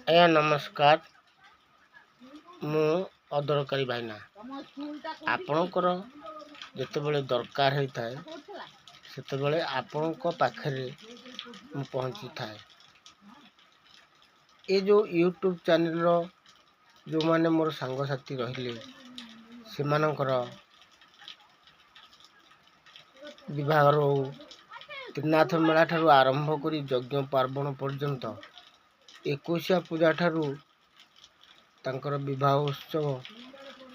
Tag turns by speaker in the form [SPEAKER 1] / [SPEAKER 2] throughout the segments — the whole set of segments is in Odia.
[SPEAKER 1] ଆଜ୍ଞା ନମସ୍କାର। ମୁଁ ଅଦରକାରୀ ଭାଇନା ଆପଣଙ୍କର ଯେତେବେଳେ ଦରକାର ହେଇଥାଏ ସେତେବେଳେ ଆପଣଙ୍କ ପାଖରେ ମୁଁ ପହଞ୍ଚିଥାଏ। ଏ ଯେଉଁ ୟୁଟ୍ୟୁବ୍ ଚ୍ୟାନେଲ୍ର ଯେଉଁମାନେ ମୋର ସାଙ୍ଗସାଥି ରହିଲେ ସେମାନଙ୍କର ବିବାହର ହଉ ତ୍ରିନାଥ ମେଳା ଠାରୁ ଆରମ୍ଭ କରି ଯଜ୍ଞ ପାର୍ବଣ ପର୍ଯ୍ୟନ୍ତ 21 ପୂଜା ଠାରୁ ତାଙ୍କର ବିବାହ ଉତ୍ସବ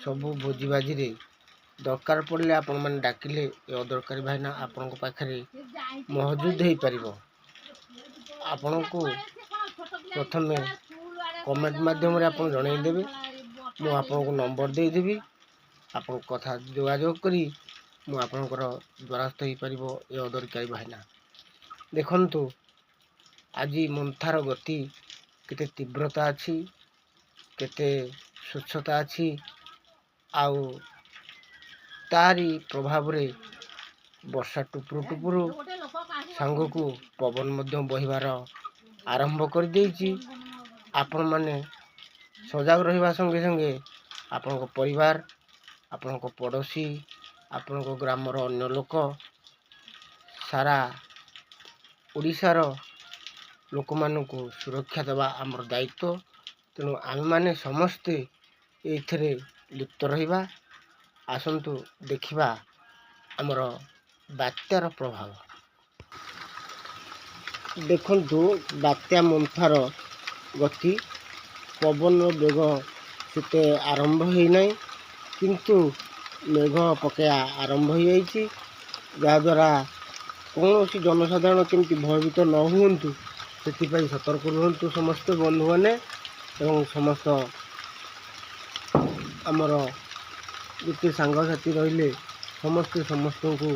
[SPEAKER 1] ସବୁ ଭୋଜିବାଜିରେ ଦରକାର ପଡ଼ିଲେ ଆପଣମାନେ ଡାକିଲେ ଏ ଅଦରକାରୀ ଭାଇନା ଆପଣଙ୍କ ପାଖରେ ମହଜୁଦ ହେଇପାରିବ। ଆପଣଙ୍କୁ ପ୍ରଥମେ କମେଣ୍ଟ ମାଧ୍ୟମରେ ଆପଣ ଜଣାଇଦେବେ, ମୁଁ ଆପଣଙ୍କୁ ନମ୍ବର ଦେଇଦେବି। ଆପଣ କଥା ଯୋଗାଯୋଗ କରି ମୁଁ ଆପଣଙ୍କର ଦ୍ୱାରସ୍ଥ ହେଇପାରିବ ଏ ଅଦରକାରୀ ଭାଇନା। ଦେଖନ୍ତୁ ଆଜି ମନ୍ଥାର ଗତି କେତେ ତୀବ୍ରତା ଅଛି, କେତେ ସ୍ୱଚ୍ଛତା ଅଛି, ଆଉ ତାରି ପ୍ରଭାବରେ ବର୍ଷା ଟୁପୁରୁ ଟୁପୁରୁ ସାଙ୍ଗକୁ ପବନ ମଧ୍ୟ ବହିବାର ଆରମ୍ଭ କରିଦେଇଛି। ଆପଣମାନେ ସଜାଗ ରହିବା ସଙ୍ଗେ ସଙ୍ଗେ ଆପଣଙ୍କ ପରିବାର, ଆପଣଙ୍କ ପଡ଼ୋଶୀ, ଆପଣଙ୍କ ଗ୍ରାମର ଅନ୍ୟ ଲୋକ, ସାରା ଓଡ଼ିଶାର ଲୋକମାନଙ୍କୁ ସୁରକ୍ଷା ଦେବା ଆମର ଦାୟିତ୍ୱ। ତେଣୁ ଆମେମାନେ ସମସ୍ତେ ଏଇଥିରେ ଲିପ୍ତ ରହିବା। ଆସନ୍ତୁ ଦେଖିବା ଆମର ବାତ୍ୟାର ପ୍ରଭାବ। ଦେଖନ୍ତୁ ବାତ୍ୟା ମନ୍ଥାର ଗତି, ପବନର ବେଗ ସେତେ ଆରମ୍ଭ ହେଇନାହିଁ, କିନ୍ତୁ ମେଘ ପକାଇବା ଆରମ୍ଭ ହୋଇଯାଇଛି। ଯାହାଦ୍ୱାରା କୌଣସି ଜନସାଧାରଣ କେମିତି ଭୟଭୀତ ନ ହୁଅନ୍ତୁ ସେଥିପାଇଁ ସତର୍କ ରୁହନ୍ତୁ ସମସ୍ତ ବନ୍ଧୁମାନେ, ଏବଂ ସମସ୍ତ ଆମର ଯେତେ ସାଙ୍ଗସାଥି ରହିଲେ ସମସ୍ତେ ସମସ୍ତଙ୍କୁ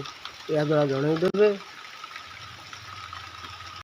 [SPEAKER 1] ଏହାଦ୍ୱାରା ଜଣାଇଦେବେ।